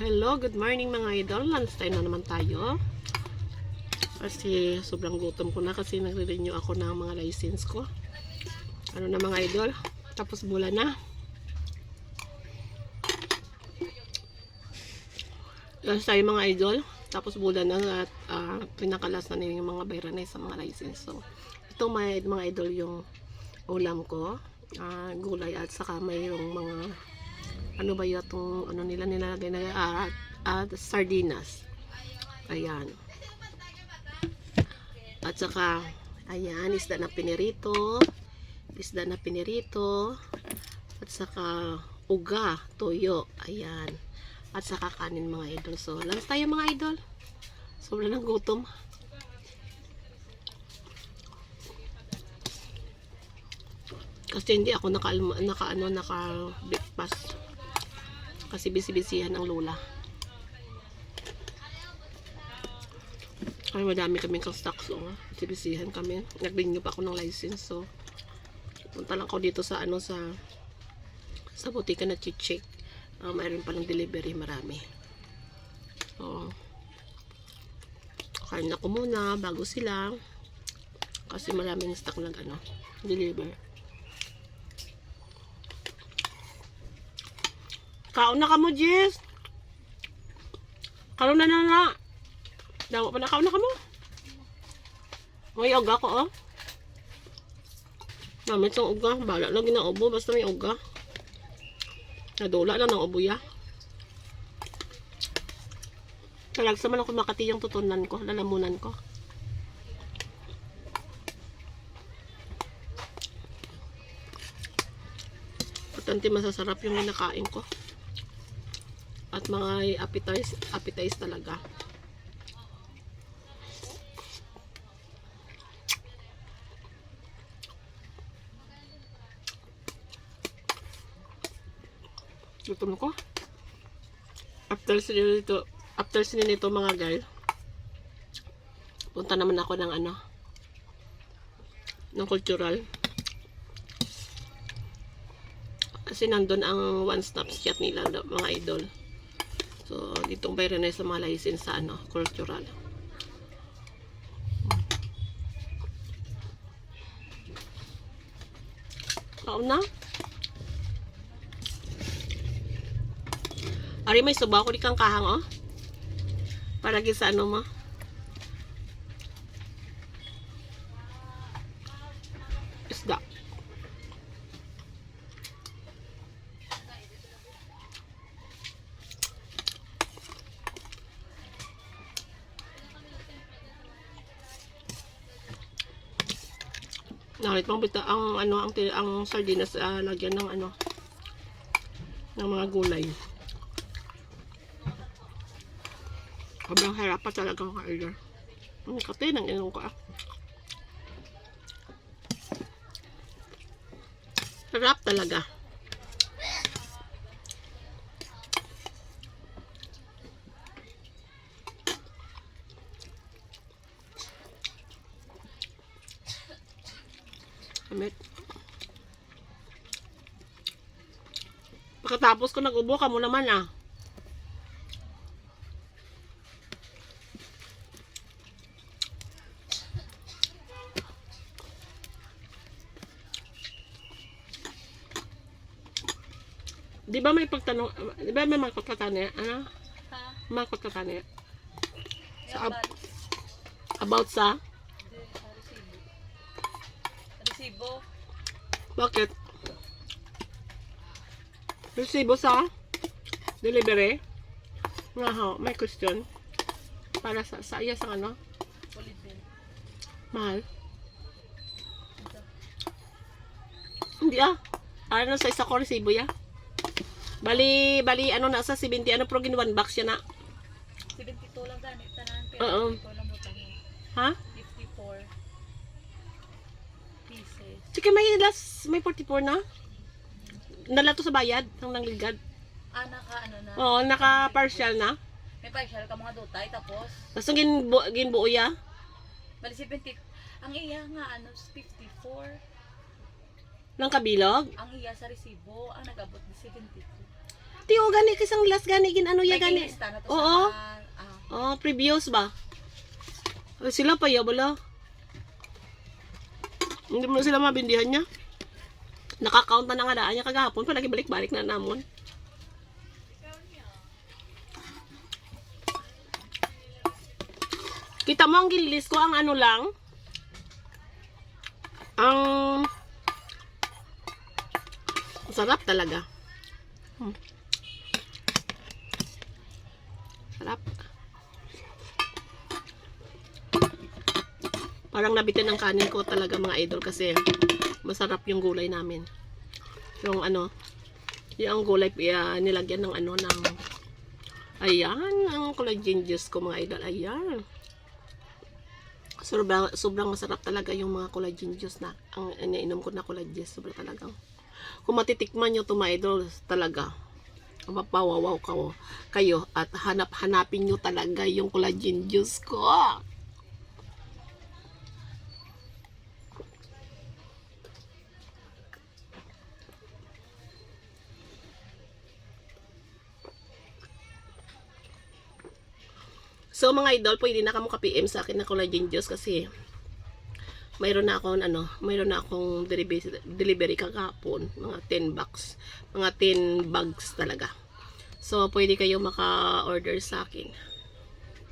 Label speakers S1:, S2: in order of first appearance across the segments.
S1: Hello, good morning mga idol. Lunch time na naman tayo. Kasi sobrang gutom ko na kasi nagre-renew ako ng mga license ko. Ano na mga idol? Tapos bulan na. Lunch tayo mga idol. Tapos bulan na at pinakalas na yung mga bayaran sa mga license. So, ito mga idol yung ulam ko. Gulay at saka mayroong mga ano ba yung ano nila nilalagay na sardinas. Ayan. At saka ayan, isda na pinirito. Isda na pinirito. At saka uga, toyo. Ayan. At saka kanin mga idol. So, lunch tayo mga idol. Sobrang ng gutom. Kasi hindi ako naka-breakfast. Kasi bisi-bisihan ang lola. Ay, madami kaming stocks. So, bisi-bisihan kami. Nag-renew pa ako ng license. So, punta lang ako dito sa sa butika na check. Mayroon pa ng delivery, marami. So, kain ako muna bago sila. Kasi maraming stock na deliver. Kaon na ka mo, Jess. Karon na. Dawa pa na kaon na ka mo. May uga ko, oh. Namit sa uga. Bala lang ginaubo. Basta may uga. Nadula lang ng ubo ya. Talagsa man ako makati yung tutunan ko. Lalamunan ko. Patante masasarap yung nakain ko. At mga appetize talaga. Gutom ko. After sinilito mga guys, punta naman ako ng ng cultural. Kasi nandun ang one-stop shop nila mga idol. So, ditong bayaran na sa mga license sa cultural. Kaon na. Ari, may suba ko di kang kahang, oh. Para sa mo. Isda. Nakit pang bita ang sardinas lagyan ng ng mga gulay. Sobrang harap pa talaga ang kaila. Ang kate ng inong ko. Sarap talaga. Amit. Pagkatapos ko nag-ubo ka mo naman Di ba may pagtanong, di ba may makot ka tani? Makot ka tani? About sa?
S2: Resibo.
S1: Bakit? Resibo sa? Delivery? Nga may question. Para sa iya sa mahal? Hindi Ano sa isa ko resibo ya? Bali, nasa 70, pero ginawan box yan
S2: 72 lang ganit, tanan.
S1: Oo.
S2: Pero 54 lang butang mo.
S1: Ha?
S2: 54 pieces.
S1: Sige, may 44 na? Nala to sa bayad, ng nangligad.
S2: Naka na.
S1: Oo, naka-partial na.
S2: May partial ka mga dutay, tapos
S1: Tapos ginbuo ya?
S2: bali 70. Ang iya nga 54.
S1: Ng kabilog?
S2: Ang iya sa resibo, ang nag-abot ni 72.
S1: Ati o gani kisang last gani gin ano ya gani.
S2: Naging-lista na to
S1: Oo.
S2: sa,
S1: Previous ba? Ay, sila pa ya bala. Hindi mo na sila mabindihan niya. Nakakount na nga daan niya kagahapon pa lagi balik-balik na namon. Kita mo ang gilis ko ang ano lang. Ang sarap talaga. Sarap. Parang nabitin ang kanin ko talaga mga idol kasi masarap yung gulay namin. Yung ano, yung gulay nilagyan ng ano ng ayan, ang collagen juice ko mga idol. Ayan. Sobrang masarap talaga yung mga collagen juice na ang iniinom ko na collagen. Sobrang talagang kung matitikman nyo ito mga idol talaga mapawawaw kayo at hanapin nyo talaga yung collagen juice ko. So mga idol, pwede na kamo ka-PM sa akin na collagen juice kasi mayroon na akong delivery kagapon, mga 10 bucks, mga 10 bags talaga. So pwede kayo maka-order sa akin.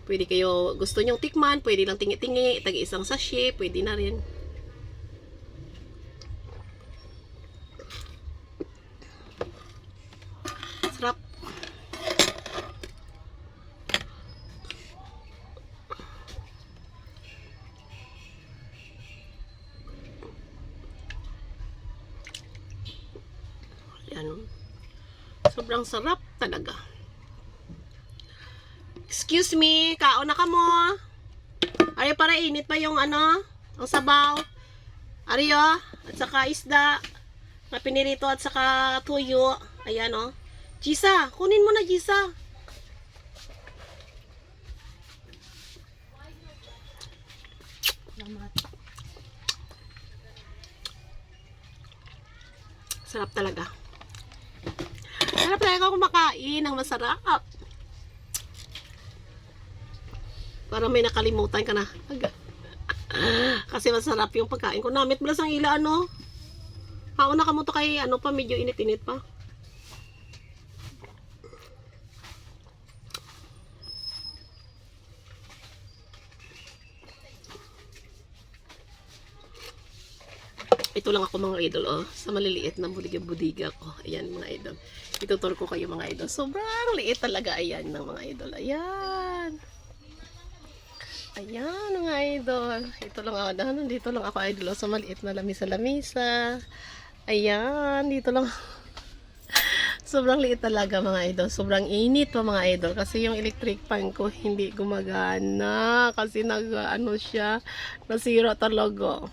S1: Pwede kayo, gusto nyong tikman, pwede lang tingi-tingi, tag-isang sachet, pwede na rin. Sarap. Yan. Sobrang sarap talaga. Excuse me, kaon na ka mo. Ariyo para init pa yung ano, ang sabaw. Ariyo, at saka isda na pinirito at saka tuyo. Ayan o. Gisa, kunin mo na Gisa. Sarap talaga. Sarap talaga kumakain ng masarap. Para may nakalimutan ka na. Kasi masarap yung pagkain ko. Namit mo lang sang ila ano. Kauna ka mo to kay ano pa medyo init-init pa. Ito lang ako mga idol, oh. Sa maliliit na budiga-budiga ko. Ayan mga idol. Itutur ko kayo mga idol. Sobrang liit talaga. Ayan ng mga idol. Ayan. Ayan mga idol. Ito lang ako. Dito lang ako idol. Sa maliit na lamisa-lamisa. Ayan. Dito lang. Sobrang liit talaga mga idol. Sobrang init pa mga idol. Kasi yung electric fan ko hindi gumagana. Kasi ano siya. Nasira talaga.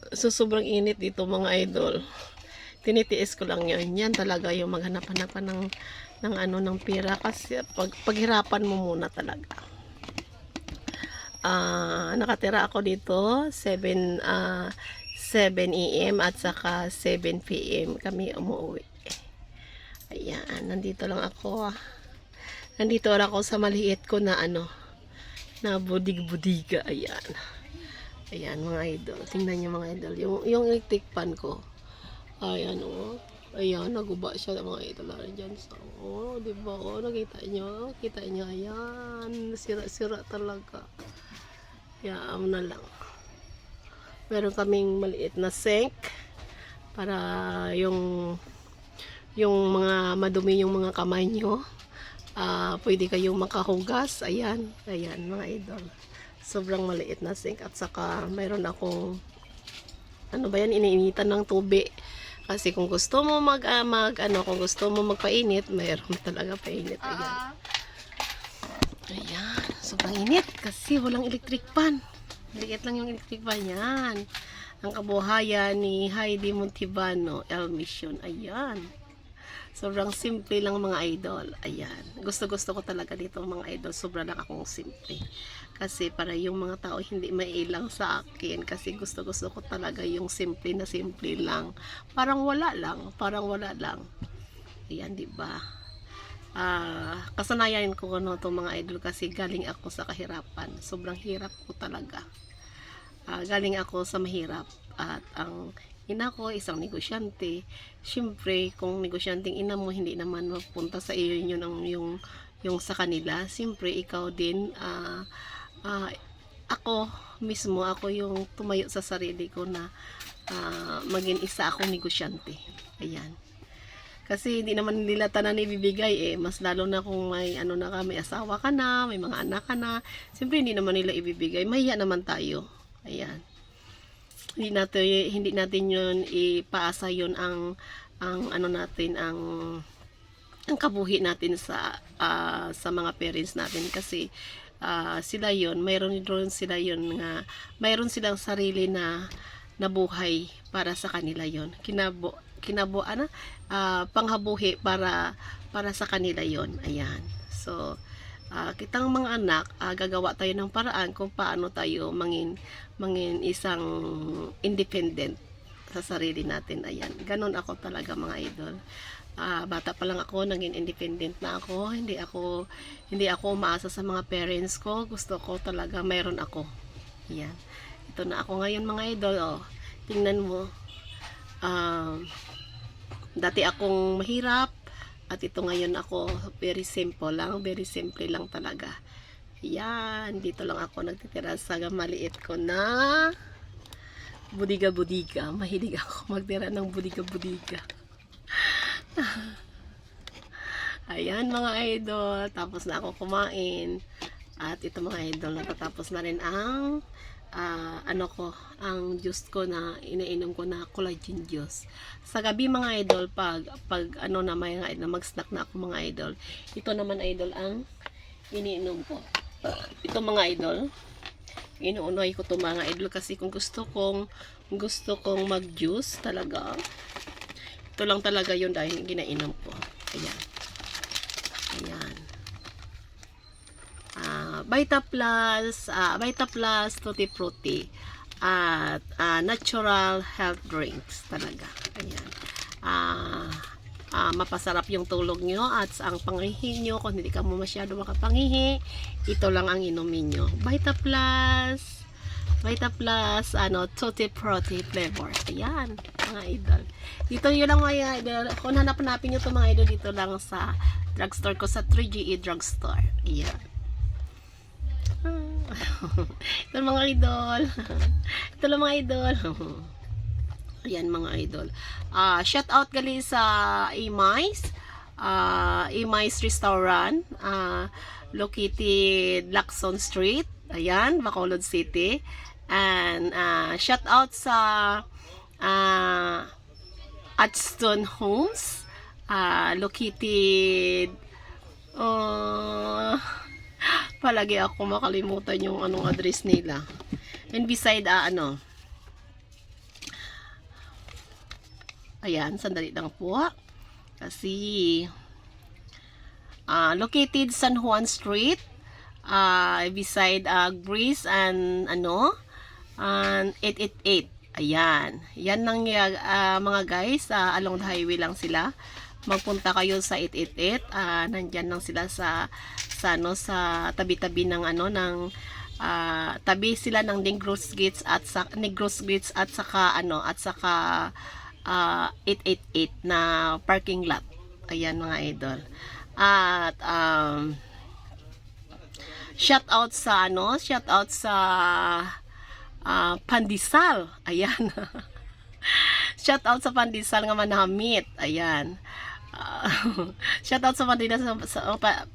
S1: So sobrang init dito mga idol. Tinitiis ko lang yun. Yan talaga yung maghanap-hanapan ng pera kasi paghirapan mo muna talaga. Nakatira ako dito 7 AM at saka 7 PM kami umuwi. Ayan, nandito lang ako. Nandito lang ako sa maliit ko na na budig-budiga. Ayan. Ayan mga idol. Tingnan niyo mga idol. Yung electric fan ko. Ayan o. Ayan, naguba siya mga idol. Diyan sa diba o. Nakita niyo? Kita niyo. Ayan. Sira-sira talaga. Ayan na lang. Meron kaming maliit na sink. Para yung mga madumi yung mga kamay nyo. Pwede kayong makahugas. Ayan. Ayan mga idol. Sobrang maliit na sink at saka mayroon akong iniinitan ng tubig kasi kung gusto mo kung gusto mo magpainit mayroon talaga painit. Ayan, sobrang init kasi walang electric fan. Maliit lang yung electric fan yan. Ang kabuhayan ni Heidi Montibano, El Mission. Ayan. Sobrang simple lang mga idol. Ayan. Gusto ko talaga dito mga idol. Sobrang lang akong simple. Kasi para yung mga tao hindi mailang sa akin. Kasi gusto ko talaga yung simple na simple lang. Parang wala lang. Ayan, di ba? Kasanayan ko itong mga idol kasi galing ako sa kahirapan. Sobrang hirap ko talaga. Galing ako sa mahirap. At ang ina ko, isang negosyante. Siyempre, kung negosyanteng ina mo, hindi naman mapunta sa iyo yun yung sa kanila. Siyempre, ikaw din, ako mismo, ako yung tumayo sa sarili ko na maging isa akong negosyante. Ayan. Kasi hindi naman nila tanan ibibigay mas lalo na kung may ano na ka, may asawa ka na, may mga anak ka na. Siyempre hindi naman nila ibibigay. Mahiya naman tayo. Ayan. Hindi natin 'yun ipaasa 'yun ang ano natin ang kabuhi natin sa mga parents natin kasi sila 'yon, mayroon sila 'yon nga mayroon silang sarili na buhay para sa kanila 'yon. Panghabuhi para sa kanila 'yon. Ayan. So kitang mga anak, gagawa tayo ng paraan kung paano tayo mangin isang independent sa sarili natin. Ayan. Ganon ako talaga mga idol. Bata pa lang ako, naging independent na ako. Hindi ako umaasa sa mga parents ko. Gusto ko talaga mayroon ako. Ayan. Ito na ako ngayon mga idol. Oh, tingnan mo. Dati akong mahirap. At ito ngayon ako, very simple lang talaga. Ayan, dito lang ako nagtitira sa maliit ko na budiga-budiga. Mahilig ako magtira ng budiga-budiga. Ayan mga idol, tapos na ako kumain. At ito mga idol, natatapos na rin ang ang juice ko na inainom ko na collagen juice. Sa gabi mga idol, pag na mga idol, mag-snack na ako mga idol. Ito naman idol ang iniinom ko. Ito mga idol, inuunoy ko to mga idol kasi kung gusto kong mag-juice talaga. Ito lang talaga yun dahil ginainom ko. Ayan. Ayan. Vita Plus Tutti Frutti at natural health drinks talaga. Ayan. Mapasarap yung tulog nyo at ang pangihi nyo. Kung hindi ka mo masyado makapangihi, ito lang ang inumin nyo. Vita Plus Tutti Frutti flavor. Ayan, mga idol. Dito yun lang mga idol. Kung hanap-hanapin nyo ito mga idol, dito lang sa drugstore ko, sa 3GE drugstore. Ayan. Ito mga idol. Ito lang mga idol. Ayan mga idol. Shout out gali sa Imais Restaurant, located Lacson Street. Ayan, Bacolod City. And shout out sa Adston Homes, located palagi ako makalimutan yung anong address nila. And beside ayan, sandali lang po kasi located San Juan Street, beside Greece and 888. Ayan, yan lang mga guys, along the highway lang sila. Magpunta kayo sa 888, nandyan lang sila sa tabi-tabi ng tabi sila ng Negros Gates at saka 888 na parking lot. Ayan mga idol. At shout out sa Pandesal. Ayan. Shout out sa Pandesal nga manamit. Ayan. Shout out sa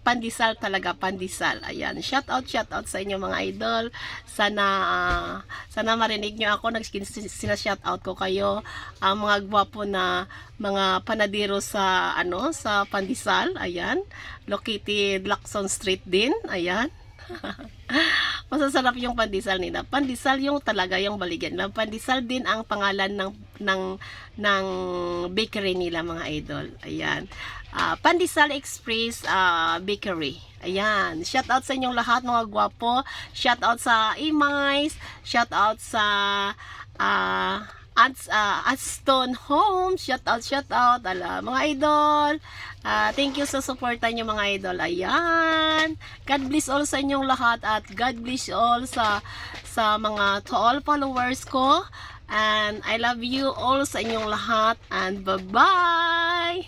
S1: Pandesal talaga, Pandesal. Ayan. Shout out sa inyo mga idol. Sana marinig nyo ako. Sina-shout out ko kayo. Ang mga gwapo na mga panadero sa sa Pandesal. Ayan. Located Lacson Street din. Ayan. Masasarap yung pandesal nila. Pandesal yung talaga yung baligyan lang. Pandesal din ang pangalan ng bakery nila mga idol. Ayan. Pandesal Express Bakery. Ayan. Shout out sa inyong lahat mga gwapo. Shout out sa Imais. Shout out sa Aston Home. Shout out. Mga idol. Thank you sa suporta niyo mga idol. Ayan. God bless all sa inyong lahat at God bless all sa mga to all followers ko. And I love you all sa inyong lahat and bye-bye.